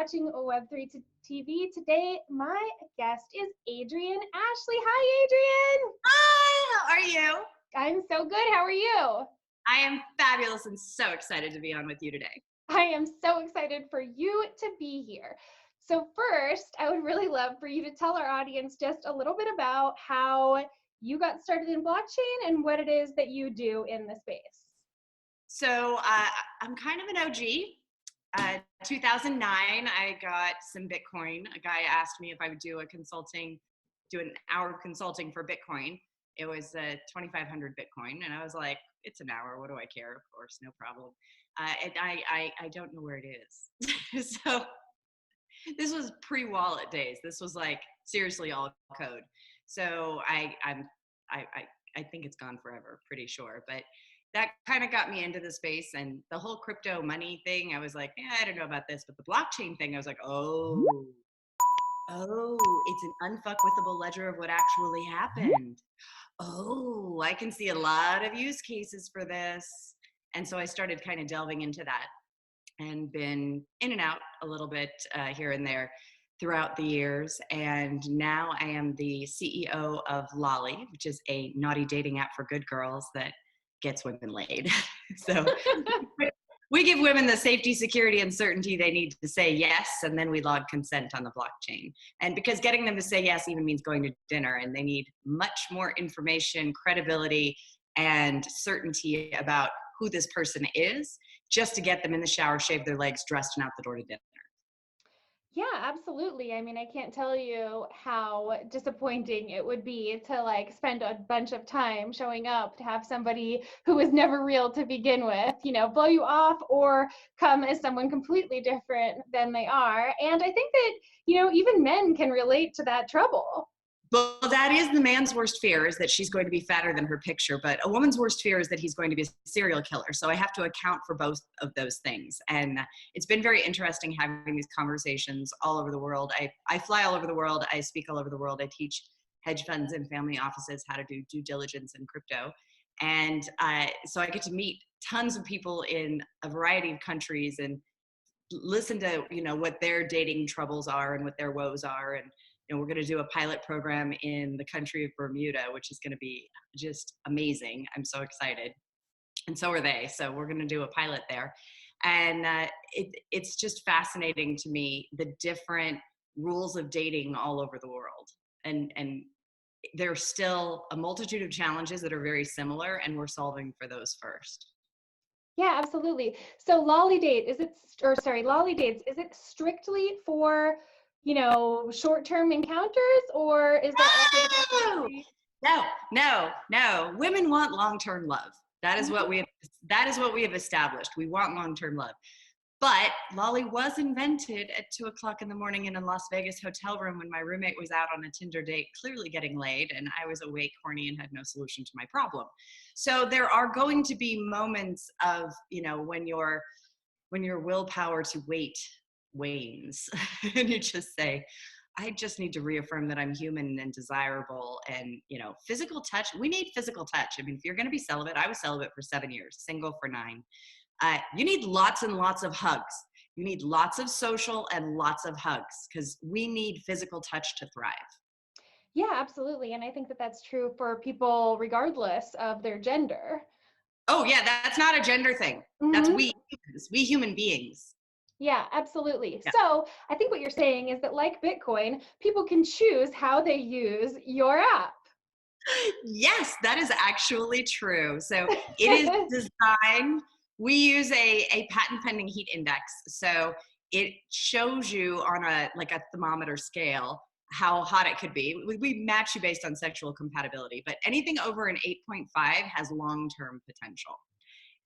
watching Web3 TV. Today, my guest is Adryenn Ashley. Hi, Adryenn. Hi, how are you? I'm so good. How are you? I am fabulous and so excited to be on with you today. I am so excited for you to be here. So first, I would really love for you to tell our audience just a little bit about how you got started in blockchain and what it is that you do in the space. So I'm kind of an OG. 2009, I got some Bitcoin. A guy asked me if I would do an hour of consulting for Bitcoin. It was 2,500 Bitcoin. And I was like, it's an hour. What do I care? Of course, no problem. And I don't know where it is. So this was pre-wallet days. This was like seriously all code. So I think it's gone forever, pretty sure. But that kind of got me into the space, and the whole crypto money thing, I was like, yeah, I don't know about this. But the blockchain thing, I was like, oh, it's an unfuckwithable ledger of what actually happened. Oh, I can see a lot of use cases for this. And so I started kind of delving into that and been in and out a little bit here and there throughout the years. And now I am the CEO of Loly, which is a naughty dating app for good girls that gets women laid. So we give women the safety, security, and certainty they need to say yes, and then we log consent on the blockchain. And because getting them to say yes even means going to dinner, and they need much more information, credibility, and certainty about who this person is, just to get them in the shower, shave their legs, dressed, and out the door to dinner. Yeah, absolutely. I mean, I can't tell you how disappointing it would be to like spend a bunch of time showing up to have somebody who was never real to begin with, blow you off or come as someone completely different than they are. And I think that, even men can relate to that trouble. Well, that is the man's worst fear, is that she's going to be fatter than her picture. But a woman's worst fear is that he's going to be a serial killer. So I have to account for both of those things. And it's been very interesting having these conversations all over the world. I fly all over the world. I speak all over the world. I teach hedge funds and family offices how to do due diligence in crypto. And so I get to meet tons of people in a variety of countries and listen to, what their dating troubles are and what their woes are. And we're going to do a pilot program in the country of Bermuda, which is going to be just amazing. I'm so excited. And so are they. So we're going to do a pilot there. And it's just fascinating to me, the different rules of dating all over the world. And there's still a multitude of challenges that are very similar, and we're solving for those first. Yeah, absolutely. So Loly Dates, is it strictly for short-term encounters, or is there No. Women want long-term love. That is what we have established. We want long-term love. But Loly was invented at 2:00 in the morning in a Las Vegas hotel room when my roommate was out on a Tinder date, clearly getting laid, and I was awake, horny, and had no solution to my problem. So there are going to be moments of, when your willpower to wait wanes and you just say, I just need to reaffirm that I'm human and desirable. And physical touch, we need physical touch. I mean, if you're going to be celibate, I was celibate for 7 years, single for 9. You need lots and lots of hugs. You need lots of social and lots of hugs, because we need physical touch to thrive. Yeah, absolutely. And I think that that's true for people regardless of their gender. Oh yeah, that's not a gender thing. Mm-hmm. That's we human beings. Yeah, absolutely. Yeah. So I think what you're saying is that, like Bitcoin, people can choose how they use your app. Yes, that is actually true. So it is designed, we use a patent pending heat index. So it shows you on a thermometer scale how hot it could be. We match you based on sexual compatibility, but anything over an 8.5 has long-term potential.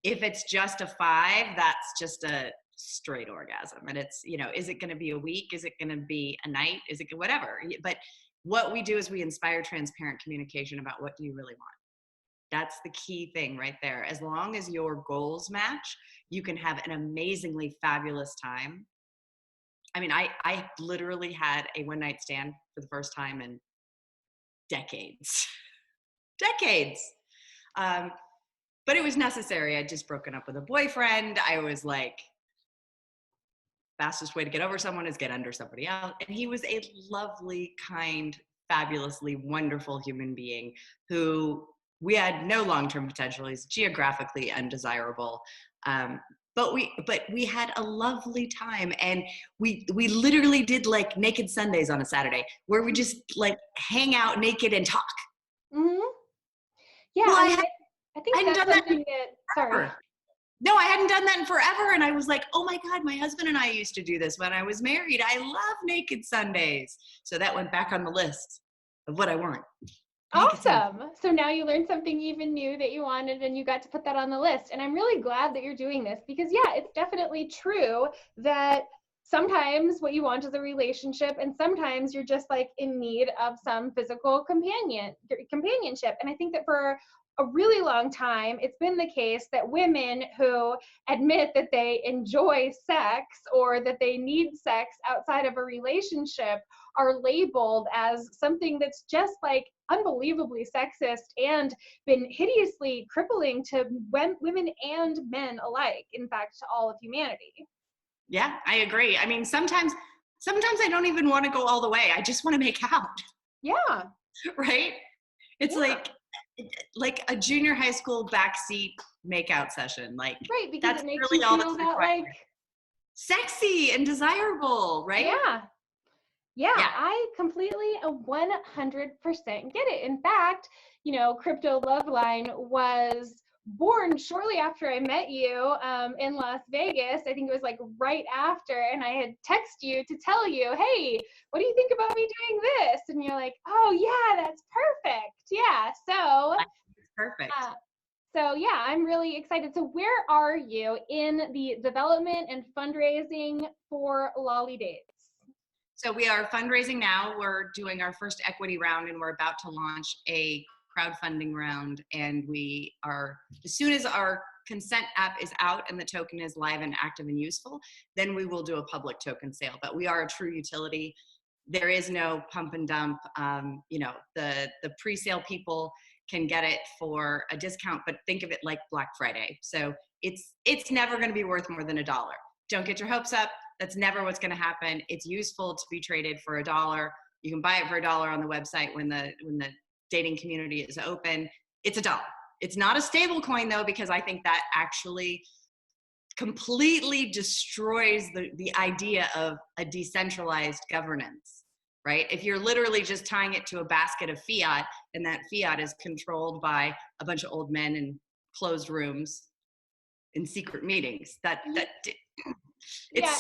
If it's just a 5, that's just a straight orgasm. And it's, is it going to be a week? Is it going to be a night? Is it whatever? But what we do is we inspire transparent communication about what do you really want. That's the key thing right there. As long as your goals match, you can have an amazingly fabulous time. I mean, I literally had a one-night stand for the first time in decades. But it was necessary. I'd just broken up with a boyfriend. I was like fastest way to get over someone is get under somebody else. And he was a lovely, kind, fabulously wonderful human being who we had no long-term potential. He's geographically undesirable. But we had a lovely time, and we literally did like naked Sundays on a Saturday where we just like hang out naked and talk. Mm-hmm. Yeah, Well, I think hadn't that's done something that sorry. No, I hadn't done that in forever. And I was like, oh my God, my husband and I used to do this when I was married. I love naked Sundays. So that went back on the list of what I want. Awesome. So now you learned something even new that you wanted and you got to put that on the list. And I'm really glad that you're doing this because, yeah, it's definitely true that sometimes what you want is a relationship and sometimes you're just like in need of some physical companionship. And I think that for a really long time, it's been the case that women who admit that they enjoy sex or that they need sex outside of a relationship are labeled as something that's just like unbelievably sexist and been hideously crippling to women and men alike, in fact, to all of humanity. Yeah, I agree. I mean, sometimes I don't even want to go all the way. I just want to make out. Yeah. Right? It's Yeah. like a junior high school backseat makeout session. Like, right, because that's it makes really you all feel that's that required. like Sexy and desirable, right? Yeah, Yeah. I completely 100% get it. In fact, Crypto Loveline was born shortly after I met you in Las Vegas. I think it was like right after, and I had texted you to tell you, hey, what do you think about me doing this? And you're like, oh yeah, that's perfect. Yeah, so perfect. So yeah, I'm really excited. So where are you in the development and fundraising for Loly Dates? So we are fundraising now. We're doing our first equity round and we're about to launch a crowdfunding round. And we are, as soon as our consent app is out and the token is live and active and useful, then we will do a public token sale. But we are a true utility. There is no pump and dump. The pre-sale people can get it for a discount, but think of it like Black Friday. So it's never going to be worth more than $1. Don't get your hopes up. That's never what's going to happen. It's useful to be traded for $1. You can buy it for $1 on the website when the dating community is open. It's $1. It's not a stable coin though, because I think that actually completely destroys the idea of a decentralized governance, right? If you're literally just tying it to a basket of fiat and that fiat is controlled by a bunch of old men in closed rooms in secret meetings, any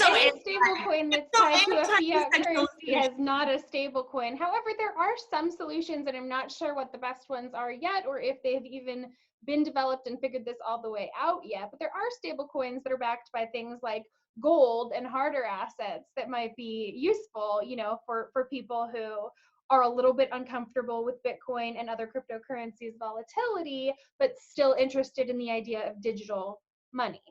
stable coin that's tied to a fiat currency is not a stable coin. However, there are some solutions, and I'm not sure what the best ones are yet, or if they've even been developed and figured this all the way out yet. But there are stable coins that are backed by things like gold and harder assets that might be useful, for people who are a little bit uncomfortable with Bitcoin and other cryptocurrencies volatility, but still interested in the idea of digital money.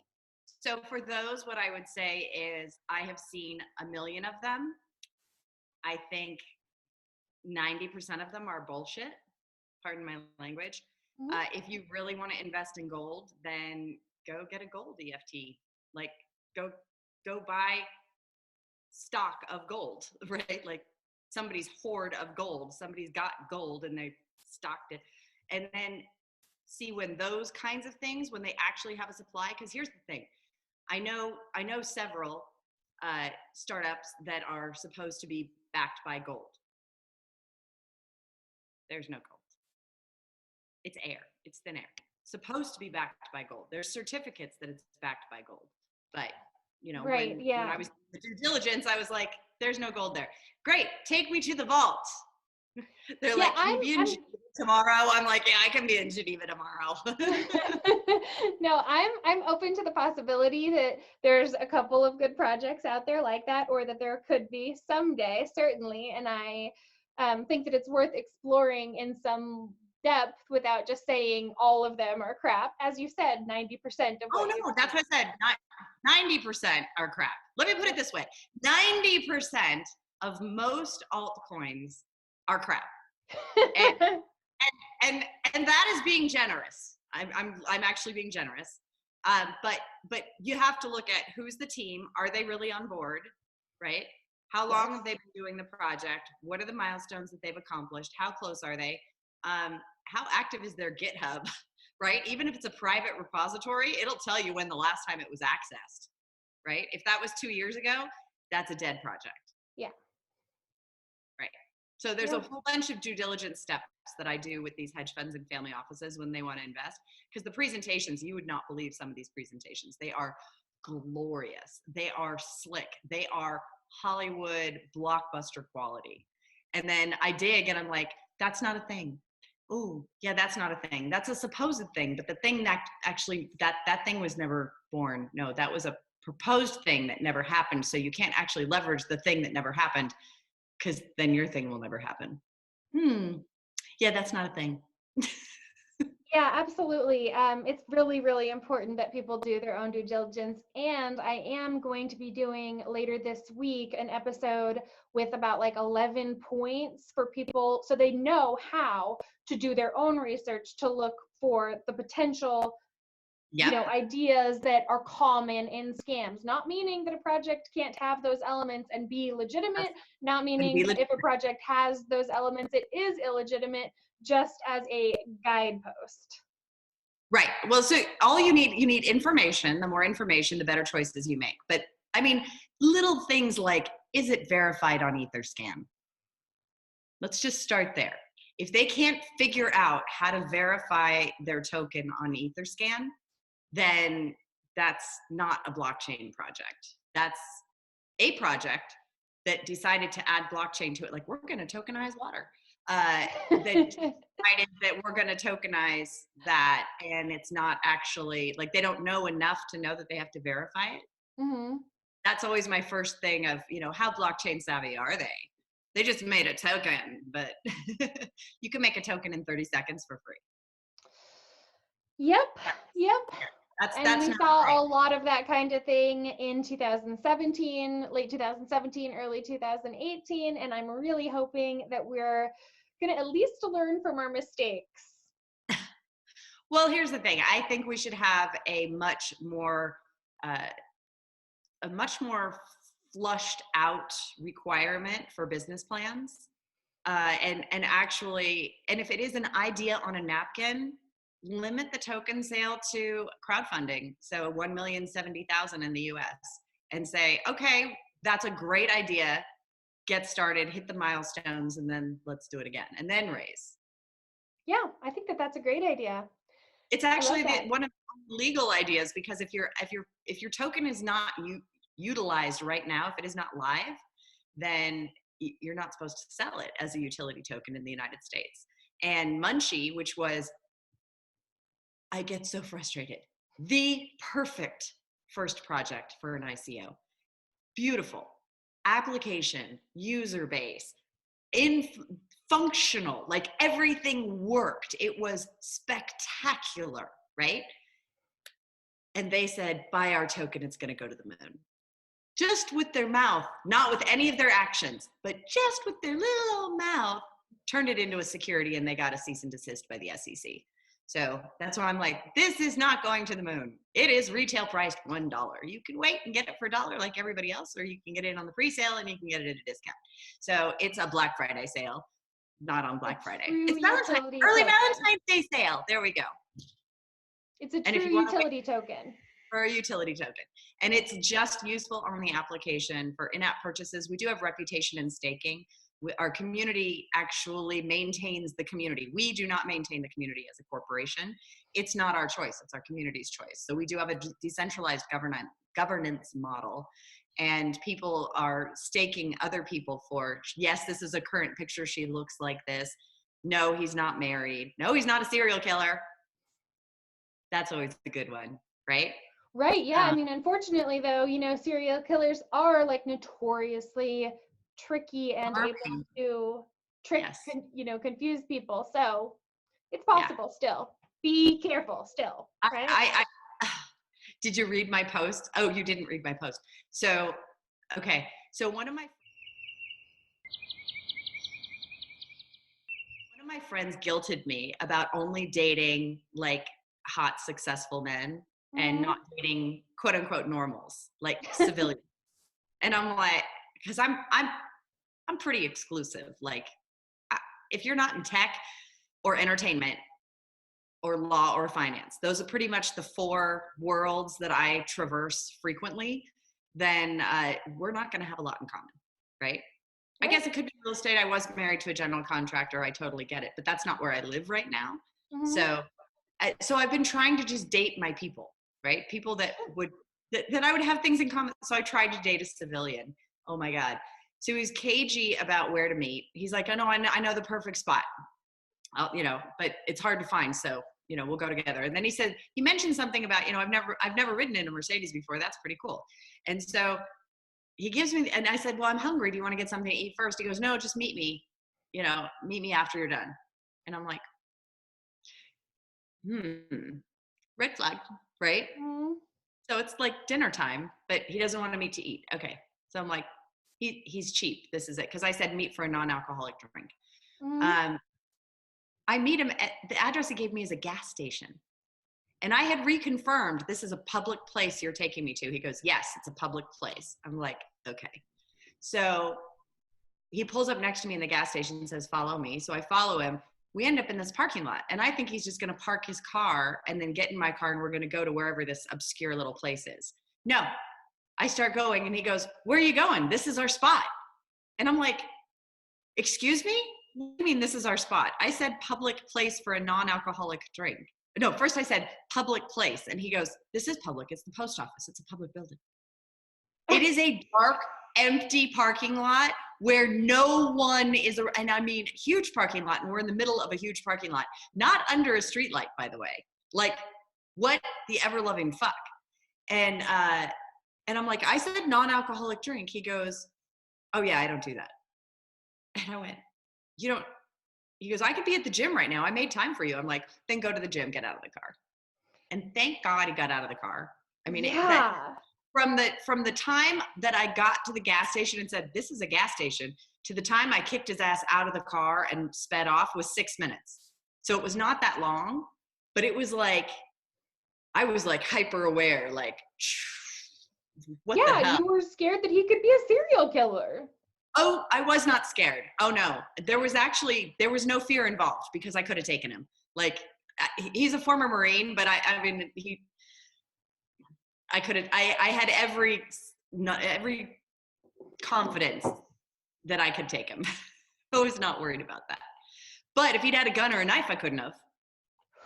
So for those, what I would say is I have seen 1 million of them. I think 90% of them are bullshit. Pardon my language. Mm-hmm. If you really want to invest in gold, then go get a gold EFT. Like go buy stock of gold, right? Like somebody's hoard of gold. Somebody's got gold and they stocked it. And then see when those kinds of things, when they actually have a supply, because here's the thing. I know several startups that are supposed to be backed by gold. There's no gold. It's air. It's thin air. Supposed to be backed by gold. There's certificates that it's backed by gold. But, when I was doing the due diligence, I was like, there's no gold there. Great. Take me to the vault. They're like, can you be in Geneva tomorrow? I'm like, yeah, I can be in Geneva tomorrow. No, I'm open to the possibility that there's a couple of good projects out there like that, or that there could be someday, certainly. And I think that it's worth exploring in some depth without just saying all of them are crap. As you said, 90% of what that's what I said. 90% are crap. Let me put it this way. 90% of most altcoins are crap. And that is being generous. I'm actually being generous. But you have to look at who's the team. Are they really on board, right? How long have they been doing the project? What are the milestones that they've accomplished? How close are they? How active is their GitHub, right? Even if it's a private repository, it'll tell you when the last time it was accessed, right? If that was 2 years ago, that's a dead project. Yeah. Right. So there's a whole bunch of due diligence steps that I do with these hedge funds and family offices when they want to invest. Because the presentations, you would not believe some of these presentations. They are glorious. They are slick. They are Hollywood blockbuster quality. And then I dig and I'm like, that's not a thing. Oh, yeah, that's not a thing. That's a supposed thing. But the thing that actually, that thing was never born. No, that was a proposed thing that never happened. So you can't actually leverage the thing that never happened, because then your thing will never happen. Yeah, that's not a thing. Yeah, absolutely. It's really, really important that people do their own due diligence. And I am going to be doing later this week an episode with about like 11 points for people so they know how to do their own research to look for the potential ideas that are common in scams. Not meaning that a project can't have those elements and be legitimate, not meaning that if a project has those elements, it is illegitimate, just as a guidepost. Right. Well, so all you need information. The more information, the better choices you make. But I mean, little things like, is it verified on Etherscan? Let's just start there. If they can't figure out how to verify their token on Etherscan, then that's not a blockchain project. That's a project that decided to add blockchain to it. Like, we're going to tokenize water. That decided that we're going to tokenize that, and it's not actually, like, they don't know enough to know that they have to verify it. Mm-hmm. That's always my first thing of, how blockchain savvy are they? They just made a token, but you can make a token in 30 seconds for free. Yep. And That's we not saw right. a lot of that kind of thing in 2017, late 2017, early 2018, and I'm really hoping that we're going to at least learn from our mistakes. Well, here's the thing. I think we should have a much more flushed out requirement for business plans. And actually, and if it is an idea on a napkin, limit the token sale to crowdfunding. So 1,070,000 in the US, and say, okay, that's a great idea. Get started, hit the milestones, and then let's do it again, and then raise. Yeah, I think that that's a great idea. It's actually one of the legal ideas, because if your token is not utilized right now, if it is not live, then you're not supposed to sell it as a utility token in the United States. And Munchie, which was, I get so frustrated, the perfect first project for an ICO. Beautiful application, user base, functional, like everything worked. It was spectacular, right? And they said, buy our token, it's going to go to the moon. Just with their mouth, not with any of their actions, but just with their little mouth, turned it into a security, and they got a cease and desist by the SEC. So that's why I'm like, this is not going to the moon. It is retail priced $1. You can wait and get it for $1 like everybody else, or you can get it on the pre-sale and you can get it at a discount. So it's a Black Friday sale, not on Black Friday. It's early Valentine's Day sale. There we go. It's a true utility token. For a utility token. And it's just useful on the application for in-app purchases. We do have reputation and staking. Our community actually maintains the community. We do not maintain the community as a corporation. It's not our choice, it's our community's choice. So we do have a decentralized governance model, and people are staking other people for, yes, this is a current picture, she looks like this. No, he's not married. No, he's not a serial killer. That's always the good one, right? Right, yeah. I mean, unfortunately, though, serial killers are like notoriously tricky and able to confuse people. So it's possible still. Be careful still, right? Did you read my post? Oh, you didn't read my post. So, okay. So one of my friends guilted me about only dating like hot, successful men. and Mhm. not dating quote unquote normals, like civilians. And I'm like, because I'm pretty exclusive. Like, if you're not in tech or entertainment or law or finance, those are pretty much the four worlds that I traverse frequently, then we're not going to have a lot in common, right? I guess Right. it could be real estate. I was married to a general contractor. I totally get it, but that's not where I live right now. Mhm. So, so I've been trying to just date my people, right? People that Sure. would that I would have things in common. So I tried to date a civilian. Oh my god! So he's cagey about where to meet. He's like, I know the perfect spot. But it's hard to find. So we'll go together. And then he mentioned something about I've never ridden in a Mercedes before. That's pretty cool. And so he gives me, and I said, well, I'm hungry. Do you want to get something to eat first? He goes, no, just meet me. Meet me after you're done. And I'm like, red flag, right? Mhm. So it's like dinner time, but he doesn't want to meet to eat. Okay. So I'm like, he's cheap. This is it. Because I said meet for a non-alcoholic drink. Mhm. Um, I meet him at the address he gave me is a gas station. And I had reconfirmed this is a public place you're taking me to. He goes, yes, it's a public place. I'm like, okay. So he pulls up next to me in the gas station and says, follow me. So I follow him. We end up in this parking lot. And I think he's just going to park his car and then get in my car and we're going to go to wherever this obscure little place is. No, I start going and he goes, where are you going? This is our spot. And I'm like, excuse me? What do you mean this is our spot? I said public place for a non-alcoholic drink. No, first I said public place. And he goes, this is public. It's the post office. It's a public building. It is a dark, empty parking lot where no one is, and I mean huge parking lot, and we're in the middle of a huge parking lot, not under a street light, by the way. Like, what the ever-loving fuck? And I'm like, I said non-alcoholic drink. He goes, oh yeah, I don't do that. And I went, you don't, he goes, I could be at the gym right now. I made time for you. I'm like, then go to the gym, get out of the car. And thank God he got out of the car. I mean, that Yeah. from the time that I got to the gas station and said, this is a gas station, to the time I kicked his ass out of the car and sped off was 6 minutes. So it was not that long, but it was like, I was like hyper aware, like, what the Yeah, hell? you were scared that he could be a serial killer. Oh, I was not scared. Oh no, there was no fear involved because I could have taken him. Like, he's a former Marine, but I mean, I could have, I had every confidence that I could take him. I was not worried about that. But if he'd had a gun or a knife, I couldn't have.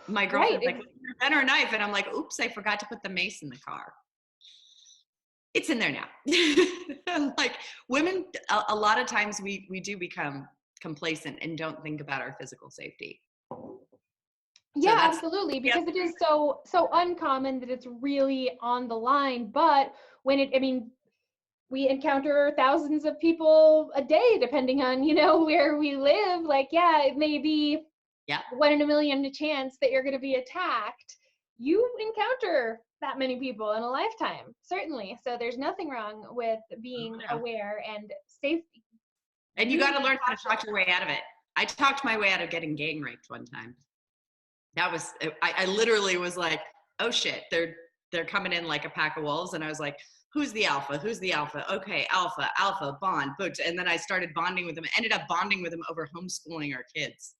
My Right. girlfriend's like, a gun or a knife? And I'm like, oops, I forgot to put the mace in the car. It's in there now. Like, women, a lot of times we do become complacent and don't think about our physical safety. So Yeah, that's, absolutely, yep, because it is so uncommon that it's really on the line. But I mean, we encounter thousands of people a day, depending on where we live. Like, yeah, it may be yep. 1 in a million chance that you're going to be attacked. You encounter that many people in a lifetime, certainly. So there's nothing wrong with being aware and safe. And you got to Using learn how to caution. talk your way out of it. I talked my way out of getting gang raped one time. That was, I literally was like, oh shit, they're coming in like a pack of wolves. And I was like, who's the alpha? Who's the alpha? Okay, alpha, bond, booked. And then I started bonding with them, ended up bonding with them over homeschooling our kids.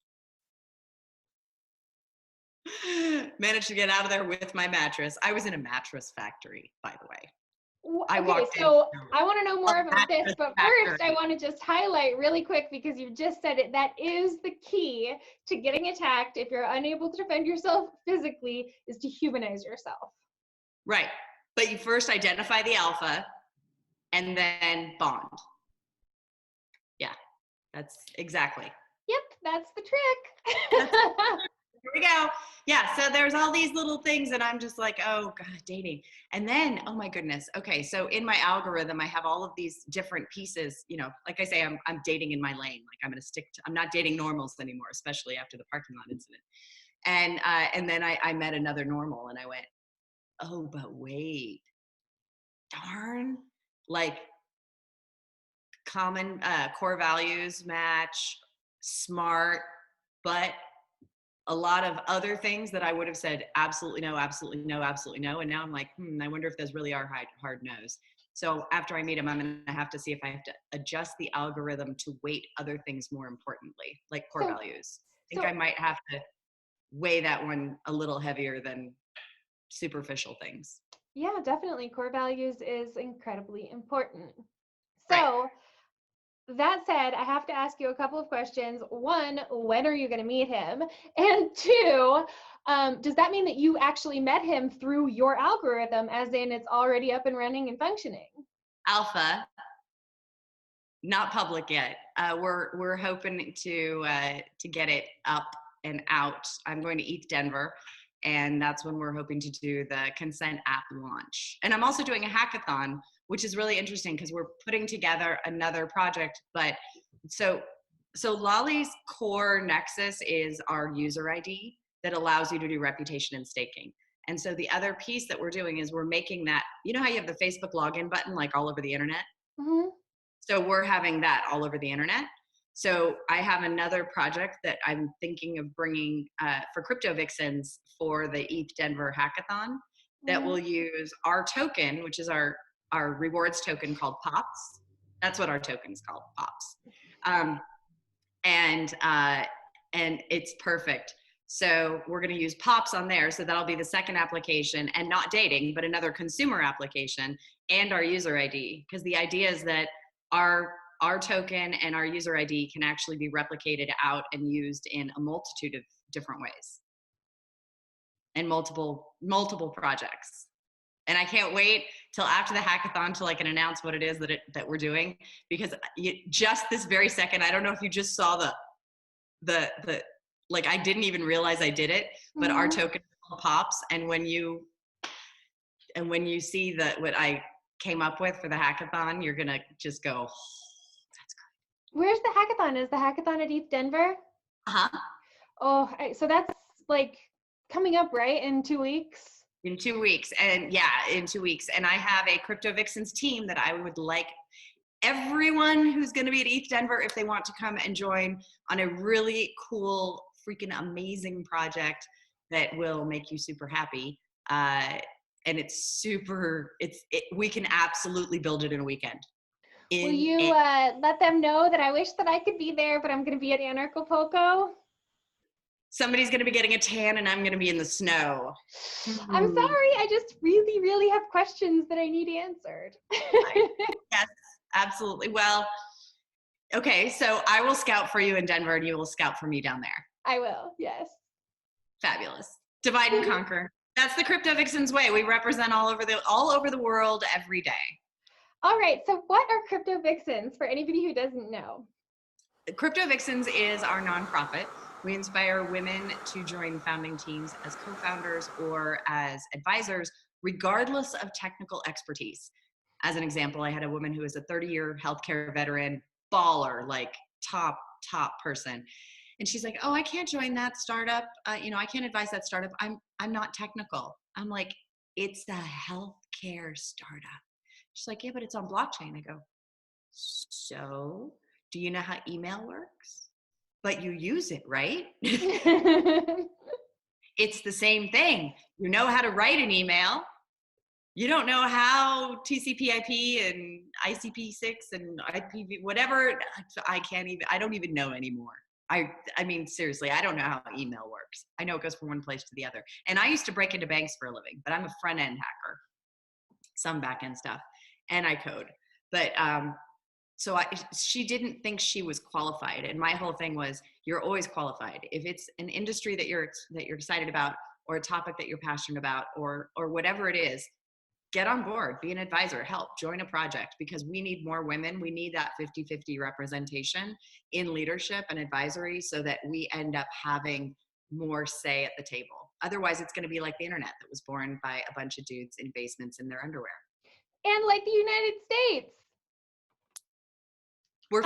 Managed to get out of there with my mattress. I was in a mattress factory, by the way. I Okay, walked in so I want to know a more about this, mattress but first I factory. want to just highlight really quick, because you've just said it, that is the key to getting attacked if you're unable to defend yourself physically, is to humanize yourself. Right. But you first identify the alpha and then bond. Yeah, that's exactly. Yep, that's the trick. That's, here we go. Yeah, so there's all these little things and I'm just like, oh God, dating. And then, oh my goodness. Okay, so in my algorithm, I have all of these different pieces, like I say, I'm dating in my lane. Like I'm not dating normals anymore, especially after the parking lot incident. And then I met another normal and I went, oh, but wait, darn, like common core values match, smart, but a lot of other things that I would have said absolutely no, absolutely no, absolutely no. And now I'm like, I wonder if those really are hard no's. So after I meet him, I'm going to have to see if I have to adjust the algorithm to weight other things more importantly, like core So, values. I think I so might have to weigh that one a little heavier than superficial things. yeah, definitely. Core values is incredibly important. Right. So, that said, I have to ask you a couple of questions. One, when are you going to meet him? And two, does that mean that you actually met him through your algorithm, as in it's already up and running and functioning? Alpha, not public yet. We're hoping to get it up and out. I'm going to ETH Denver, and that's when we're hoping to do the consent app launch. And I'm also doing a hackathon, which is really interesting because we're putting together another project. But so Loly's core nexus is our user ID that allows you to do reputation and staking. And so the other piece that we're doing is we're making that, you know how you have the Facebook login button like all over the internet? Mm-hmm. So we're having that all over the internet. So I have another project that I'm thinking of bringing for Crypto Vixens for the ETH Denver hackathon that Mm-hmm. will use our token, which is our rewards token called Pops. That's what our token is called, Pops. Um, and it's perfect. So we're going to use Pops on there. So that'll be the second application, and not dating, but another consumer application, and our user ID. Because the idea is that our token and our user ID can actually be replicated out and used in a multitude of different ways and multiple projects. And I can't wait till after the hackathon till I can announce what it is that we're doing, because just this very second, I don't know if you just saw the like, I didn't even realize I did it, but our Mm-hmm. token pops, and when you see what I came up with for the hackathon, you're gonna just go, oh, that's good. Where's the hackathon? Is the hackathon at ETH Denver? Uh-huh. Oh, so that's like coming up, right? In 2 weeks? In 2 weeks. And yeah, in 2 weeks. And I have a Crypto Vixens team that I would like everyone who's going to be at ETH Denver, if they want to come and join on a really cool, freaking amazing project that will make you super happy. And it's we can absolutely build it in a weekend. Will you let them know that I wish that I could be there, but I'm going to be at Anarchapulco? Somebody's going to be getting a tan and I'm going to be in the snow. I'm sorry. I just really, really have questions that I need answered. Yes, absolutely. Well, okay, so I will scout for you in Denver and you will scout for me down there. I will, yes. Fabulous. Divide and conquer. That's the Crypto Vixens way. We represent all over the world every day. All right, so what are Crypto Vixens for anybody who doesn't know? Crypto Vixens is our nonprofit. We inspire women to join founding teams as co-founders or as advisors, regardless of technical expertise. As an example, I had a woman who is a 30-year healthcare veteran, baller, like top person. And she's like, oh, I can't join that startup. I can't advise that startup. I'm not technical. I'm like, it's a healthcare startup. She's like, yeah, but it's on blockchain. I go, so do you know how email works? But you use it, right? It's the same thing. You know how to write an email. You don't know how TCP/IP and ICP6 and IPv, whatever. I don't even know anymore. I mean, seriously, I don't know how email works. I know it goes from one place to the other. And I used to break into banks for a living, but I'm a front end hacker, some back end stuff, and I code. But so she didn't think she was qualified. And my whole thing was, you're always qualified. If it's an industry that you're excited about, or a topic that you're passionate about, or whatever it is, get on board, be an advisor, help, join a project, because we need more women. We need that 50-50 representation in leadership and advisory so that we end up having more say at the table. Otherwise, it's going to be like the internet that was born by a bunch of dudes in basements in their underwear. And like the United States. We're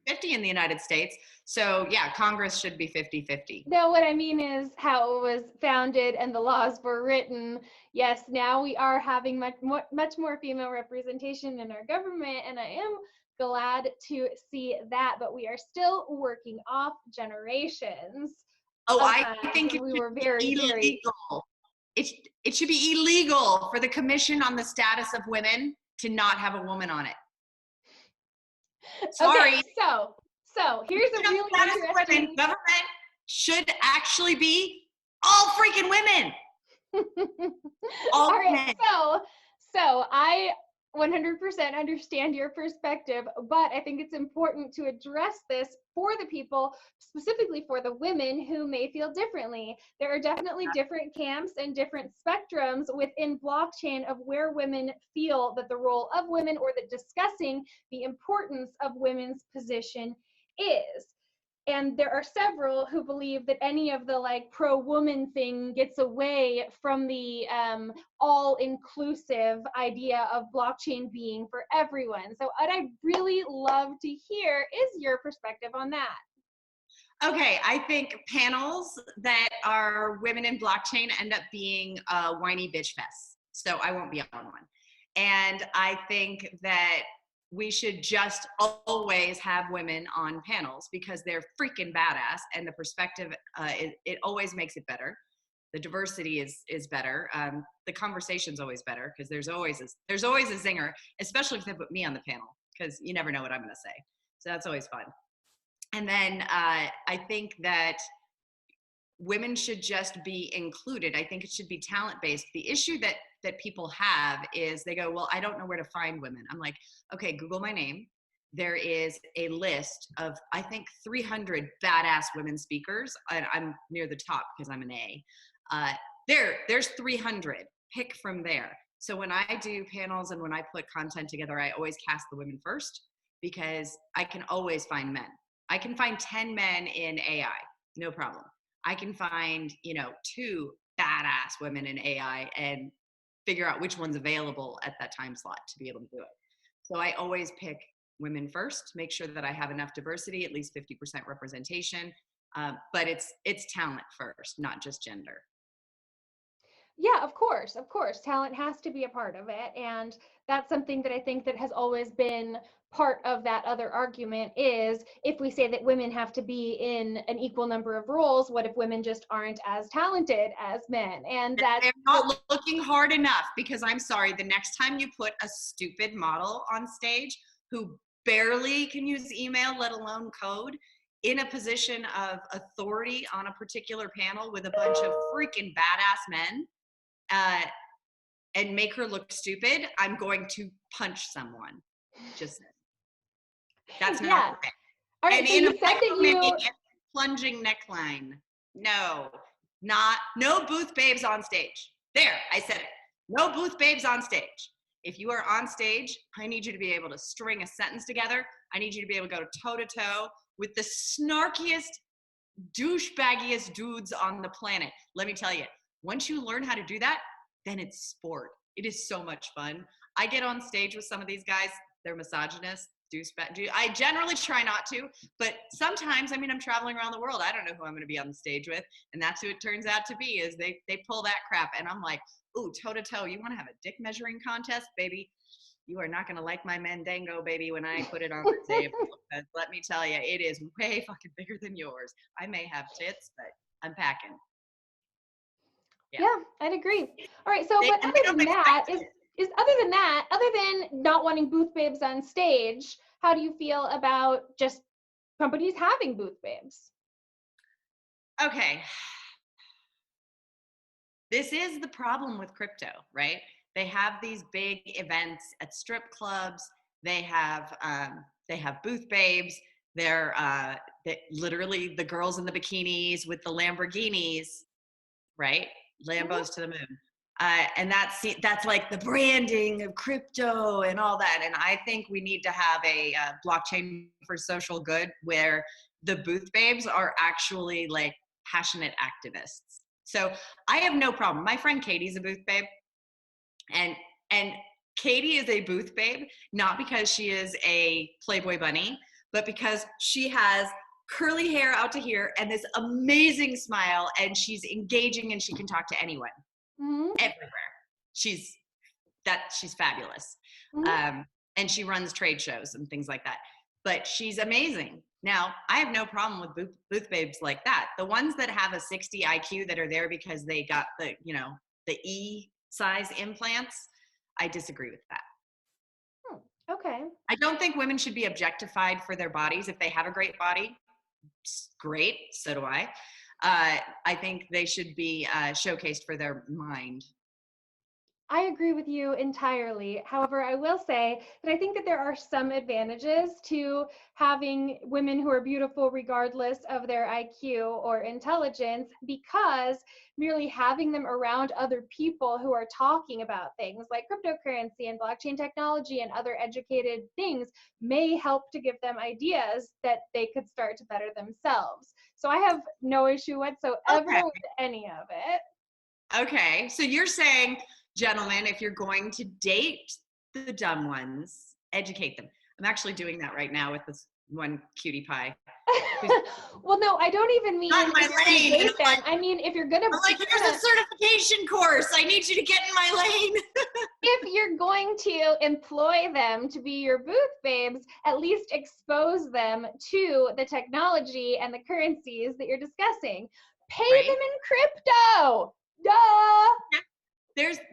50 in the United States. So yeah, Congress should be 50-50. No, what I mean is how it was founded and the laws were written. Yes, now we are having much more female representation in our government, and I am glad to see that, but we are still working off generations. Oh, of I that think when it we should were be very, very. illegal. It should be illegal for the Commission on the Status of Women to not have a woman on it. Okay, Sorry. so here's a Commission on the really Status of Women, interesting. government should actually be all freaking women. All All right, men. so I 100% understand your perspective, but I think it's important to address this for the people, specifically for the women who may feel differently. There are definitely different camps and different spectrums within blockchain of where women feel that the role of women or that discussing the importance of women's position is. And there are several who believe that any of the like pro-woman thing gets away from the all-inclusive idea of blockchain being for everyone. So what I'd really love to hear is your perspective on that. Okay, I think panels that are women in blockchain end up being a whiny bitch fest. So I won't be on one. And I think that we should just always have women on panels because they're freaking badass, and the perspective it always makes it better. The diversity is better. The conversation's always better because there's always a zinger, especially if they put me on the panel, because you never know what I'm going to say. So that's always fun. And then I think that women should just be included. I think it should be talent-based. The issue that people have is they go, well, I don't know where to find women. I'm like, okay, Google my name. There is a list of, I think, 300 badass women speakers. I'm near the top because I'm an A. There's 300. Pick from there. So when I do panels and when I put content together, I always cast the women first because I can always find men. I can find 10 men in AI, no problem. I can find, 2 badass women in AI and figure out which one's available at that time slot to be able to do it. So I always pick women first, make sure that I have enough diversity, at least 50% representation. But it's talent first, not just gender. Yeah, of course. Talent has to be a part of it. And that's something that I think that has always been part of that other argument is if we say that women have to be in an equal number of roles, what if women just aren't as talented as men? And that's they're not looking hard enough because I'm sorry, the next time you put a stupid model on stage who barely can use email, let alone code, in a position of authority on a particular panel with a bunch of freaking badass men, and make her look stupid, I'm going to punch someone. Just that's yeah. not okay. All right, And so in you a said that you plunging neckline. No booth babes on stage. There, I said it. No booth babes on stage. If you are on stage, I need you to be able to string a sentence together. I need you to be able to go toe to toe with the snarkiest, douchebaggiest dudes on the planet. Let me tell you, once you learn how to do that, then it's sport. It is so much fun. I get on stage with some of these guys. They're misogynists. I generally try not to, but sometimes, I'm traveling around the world. I don't know who I'm going to be on the stage with, and that's who it turns out to be. Is they pull that crap, and I'm like, ooh, toe to toe. You want to have a dick measuring contest, baby? You are not going to like my mandango, baby, when I put it on the table. Because let me tell you, it is way fucking bigger than yours. I may have tits, but I'm packing. Yeah, I'd agree. All right, so but other than that, other than not wanting booth babes on stage, how do you feel about just companies having booth babes? Okay. This is the problem with crypto, right? They have these big events at strip clubs. They have booth babes. They're literally the girls in the bikinis with the Lamborghinis, right? Lambos to the moon. And that's like the branding of crypto and all that. And I think we need to have a blockchain for social good where the booth babes are actually like passionate activists. So I have no problem. My friend Katie's a booth babe, and Katie is a booth babe not because she is a Playboy bunny, but because she has curly hair out to here and this amazing smile, and she's engaging and she can talk to anyone everywhere. She's fabulous. And she runs trade shows and things like that. but she's amazing. Now, I have no problem with booth babes like that. The ones that have a 60 IQ that are there because they got the, you know, the E size implants, I disagree with that. Okay. I don't think women should be objectified for their bodies. If they have a great body, great, so do I. I think they should be showcased for their mind. I agree with you entirely. However, I will say that I think that there are some advantages to having women who are beautiful regardless of their IQ or intelligence, because merely having them around other people who are talking about things like cryptocurrency and blockchain technology and other educated things may help to give them ideas that they could start to better themselves. So I have no issue whatsoever Okay. with any of it. Okay, so you're saying, gentlemen, if you're going to date the dumb ones, educate them. I'm actually doing that right now with this one cutie pie. Well, no, I don't even mean Not in my if you're gonna lane. date them. I mean, if you're gonna, I'm like, here's a certification course. I need you to get in my lane. if you're going to employ them to be your booth babes, at least expose them to the technology and the currencies that you're discussing. Pay Right? them in crypto. Duh.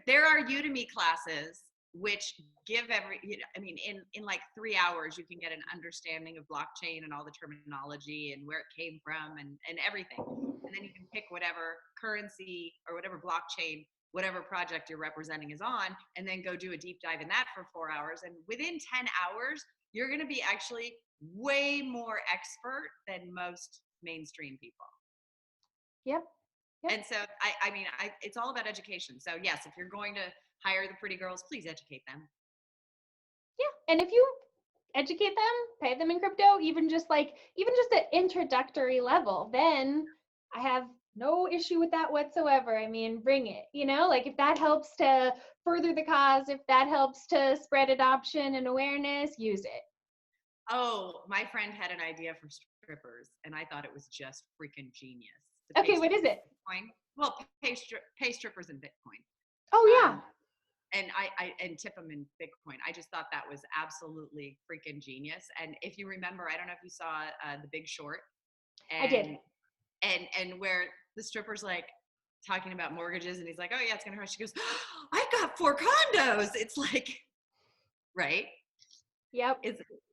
There are Udemy classes which give I mean, in like 3 hours, you can get an understanding of blockchain and all the terminology and where it came from and everything. And then you can pick whatever currency or whatever blockchain, whatever project you're representing is on, and then go do a deep dive in that for 4 hours. And within 10 hours, you're going to be actually way more expert than most mainstream people. Yep. And so, I mean, it's all about education. So yes, if you're going to hire the pretty girls, please educate them. Yeah. And if you educate them, pay them in crypto, even just an introductory level, then I have no issue with that whatsoever. I mean, bring it, like if that helps to further the cause, if that helps to spread adoption and awareness, use it. Oh, my friend had an idea for strippers, and I thought it was just freaking genius. Okay, what is it? Bitcoin. Well, pay strippers in Bitcoin. Oh, yeah. And and tip them in Bitcoin. I just thought that was absolutely freaking genius. And if you remember, I don't know if you saw The Big Short. I did. And where the stripper's like talking about mortgages, and he's like, "Oh yeah, it's gonna hurt." She goes, oh, "I got 4 condos." It's like, right? Yep.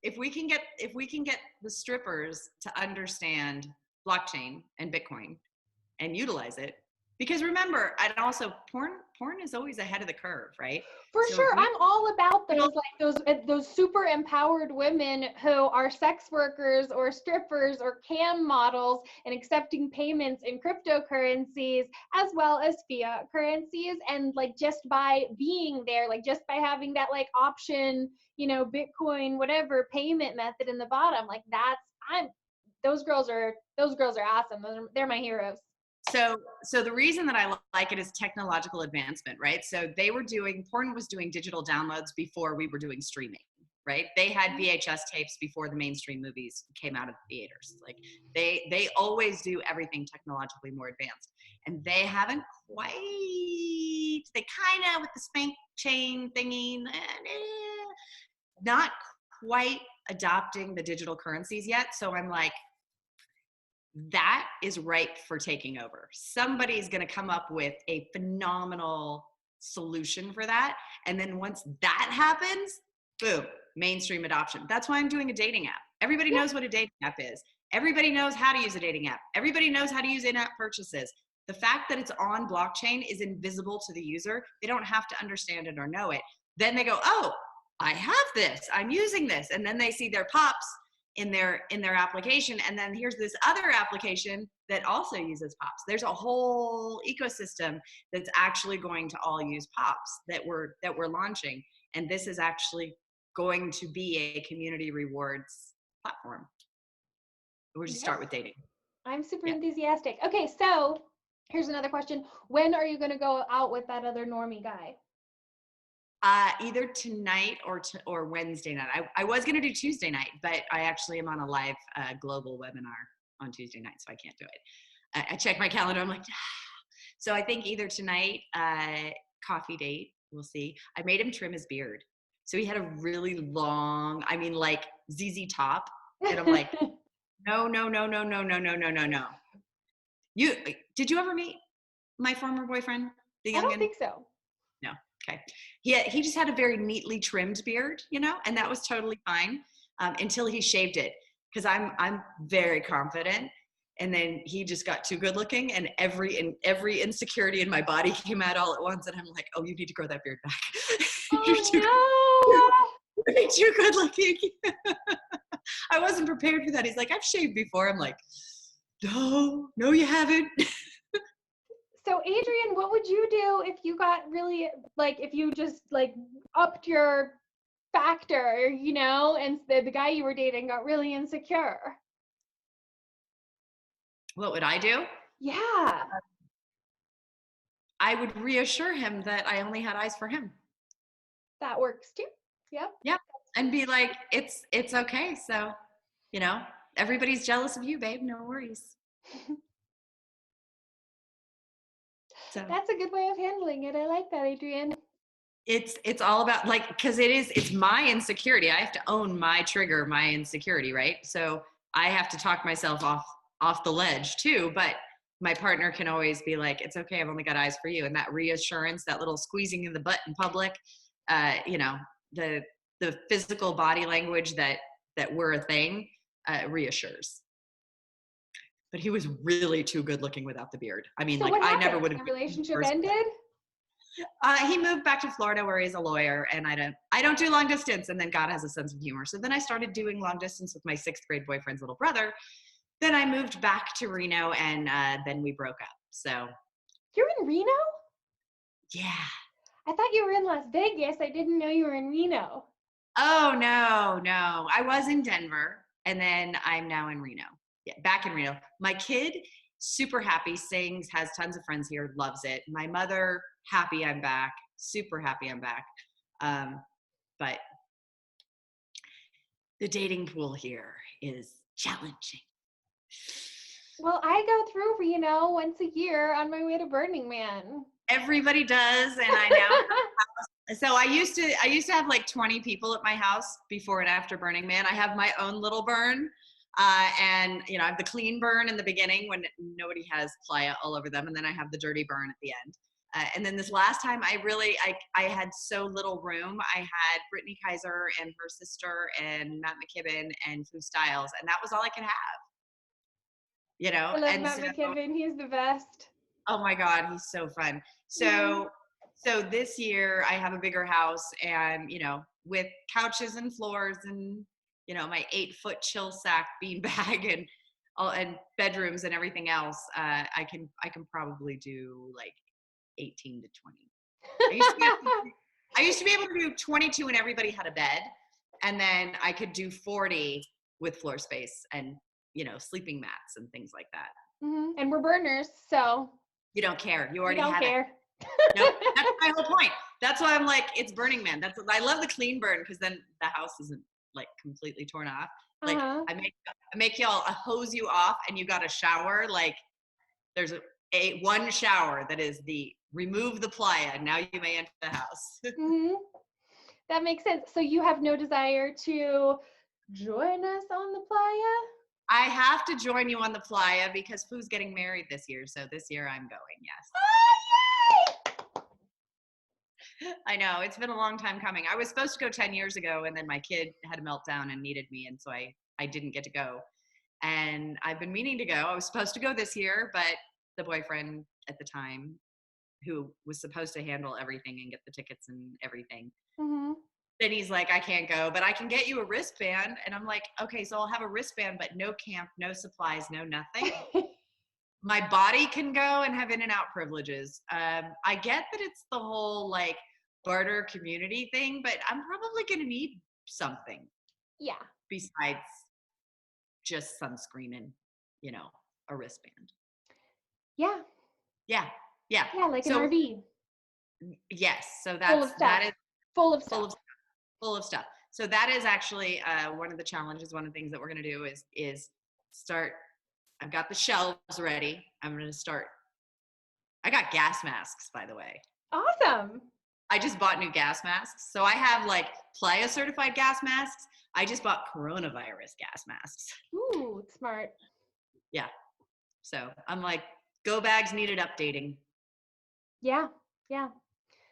If we can get the strippers to understand blockchain and Bitcoin and utilize it, because remember, and also porn is always ahead of the curve, right? For sure. I'm all about those super empowered women who are sex workers or strippers or cam models and accepting payments in cryptocurrencies as well as fiat currencies. And like just by being there, like just by having that like option, Bitcoin, whatever payment method in the bottom, like those girls are awesome. They're my heroes. So the reason that I like it is technological advancement, right? So porn was doing digital downloads before we were doing streaming, right? They had VHS tapes before the mainstream movies came out of the theaters. Like they always do everything technologically more advanced. And they haven't quite, they kind of with the spank chain thingy, not quite adopting the digital currencies yet. So I'm like, that is ripe for taking over. Somebody's going to come up with a phenomenal solution for that. And then once that happens, boom, mainstream adoption. That's why I'm doing a dating app. Everybody knows what a dating app is. Everybody knows how to use a dating app. Everybody knows how to use in-app purchases. The fact that it's on blockchain is invisible to the user. They don't have to understand it or know it. Then they go, oh, I have this, I'm using this. And then they see their pops in their application, and then here's this other application that also uses pops. There's a whole ecosystem that's actually going to all use pops that we're launching, and this is actually going to be a community rewards platform. We'll just start with dating. I'm super enthusiastic. Okay, so here's another question. When are you going to go out with that other normie guy? Either tonight or Wednesday night. I was going to do Tuesday night, but I actually am on a live global webinar on Tuesday night, so I can't do it. I check my calendar. I'm like, so I think either tonight, coffee date. We'll see. I made him trim his beard. So he had a really long, I mean, like ZZ Top. And I'm like, no, no, no, no, no, no, no, no, no, no. Did you ever meet my former boyfriend, the I don't youngin? think so. No. Okay. He just had a very neatly trimmed beard, and that was totally fine until he shaved it. Because I'm very confident, and then he just got too good looking, and every insecurity in my body came out all at once, and I'm like, oh, you need to grow that beard back. Oh You're too good looking. I wasn't prepared for that. He's like, I've shaved before. I'm like, no, you haven't. So Adryenn, what would you do if you got really, like, if you just like upped your factor, and the guy you were dating got really insecure? What would I do? Yeah. I would reassure him that I only had eyes for him. That works too. Yep. Yep. And be like, it's okay. So, everybody's jealous of you, babe. No worries. So that's a good way of handling it. I like that, Adryenn. It's all about, like, because it's my insecurity. I have to own my trigger, my insecurity, right? So I have to talk myself off the ledge too. But my partner can always be like, it's okay, I've only got eyes for you. And that reassurance, that little squeezing in the butt in public, the physical body language that we're a thing, reassures. But he was really too good looking without the beard. I mean, So like, what I happened? never would have. The relationship ended? He moved back to Florida where he's a lawyer, and I don't do long distance. And then God has a sense of humor. So then I started doing long distance with my 6th grade boyfriend's little brother. Then I moved back to Reno, and then we broke up. So. You're in Reno? Yeah. I thought you were in Las Vegas. I didn't know you were in Reno. Oh, no. I was in Denver, and then I'm now in Reno. Yeah, back in Reno. My kid, super happy, sings, has tons of friends here, loves it. My mother, happy I'm back, super happy I'm back. But the dating pool here is challenging. Well, I go through Reno once a year on my way to Burning Man. Everybody does, and I now. So I used to have like 20 people at my house before and after Burning Man. I have my own little burn. And I have the clean burn in the beginning when nobody has playa all over them, and then I have the dirty burn at the end. And then this last time, I had so little room. I had Brittany Kaiser and her sister and Matt McKibben and Foo Styles, and that was all I could have. I love Matt McKibben. He's the best. Oh my God, he's so fun. So this year I have a bigger house, and with couches and floors and my 8-foot chill sack beanbag and bedrooms and everything else, I can probably do like 18 to 20. I used to be able to do 22 and everybody had a bed, and then I could do 40 with floor space and sleeping mats and things like that. Mm-hmm. And we're burners, so you don't care. You already have care. It. No, that's my whole point. That's why I'm like, it's Burning Man. I love the clean burn, because then the house isn't like completely torn off. Like I make y'all hose you off, and you got a shower. Like there's one shower that is the remove the playa. Now you may enter the house. Mm-hmm. That makes sense. So you have no desire to join us on the playa? I have to join you on the playa because Foo's getting married this year. So this year I'm going, yes. Oh, yay! I know, it's been a long time coming. I was supposed to go 10 years ago, and then my kid had a meltdown and needed me. And so I didn't get to go. And I've been meaning to go. I was supposed to go this year, but the boyfriend at the time, who was supposed to handle everything and get the tickets and everything, mm-hmm. Then he's like, I can't go, but I can get you a wristband. And I'm like, okay, so I'll have a wristband, but no camp, no supplies, no nothing. My body can go and have in and out privileges. I get that it's the whole like barter community thing, but I'm probably going to need something. Yeah. Besides just sunscreen and, a wristband. Yeah. Yeah. Yeah. Yeah, like an RV. Yes. So that is full of stuff. So that is actually one of the challenges. One of the things that we're going to do is start. I've got the shelves ready. I'm going to start. I got gas masks, by the way. Awesome. I just bought new gas masks. So I have like playa certified gas masks. I just bought coronavirus gas masks. Ooh, smart. Yeah. So I'm like, go bags needed updating. Yeah, yeah,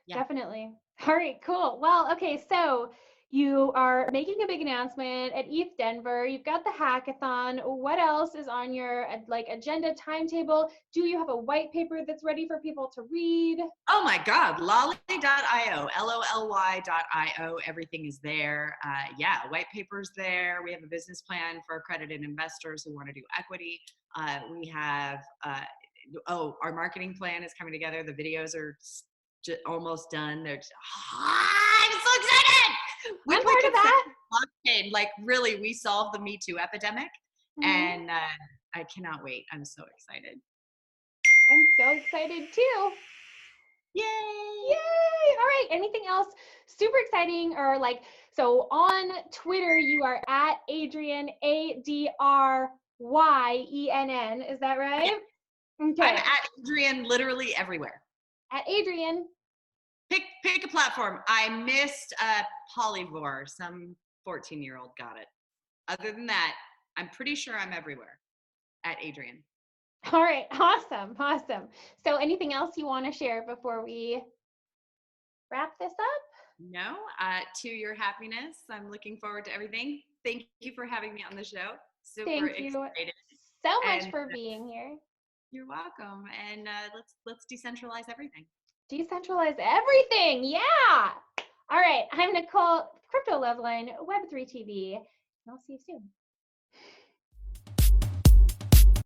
Yeah. definitely. All right, cool. Well, okay, so you are making a big announcement at ETH Denver. You've got the hackathon. What else is on your like agenda timetable? Do you have a white paper that's ready for people to read? Oh my God, Loly.io, LOLY.io. Everything is there. Yeah, white paper's there. We have a business plan for accredited investors who want to do equity. We have, our marketing plan is coming together. The videos are almost done. I'm so excited. We I'm put part of consent that. blockchain. Like, really, we solved the Me Too epidemic. Mhm. And I cannot wait. I'm so excited. I'm so excited too. Yay! Yay! All right. Anything else super exciting or like, so on Twitter, you are at Adryenn, Adryenn. Is that right? I'm Okay. at Adryenn literally everywhere. At Adryenn. Pick a platform. I missed Polyvore. Some 14-year-old got it. Other than that, I'm pretty sure I'm everywhere at Adryenn. All right. Awesome. Awesome. So anything else you want to share before we wrap this up? No, to your happiness. I'm looking forward to everything. Thank you for having me on the show. Super Thank you excited. so much And for being here. you're welcome. And let's decentralize everything. Decentralize everything. Yeah. All right. I'm Nicole, Crypto Loveline, Web3 TV. And I'll see you soon.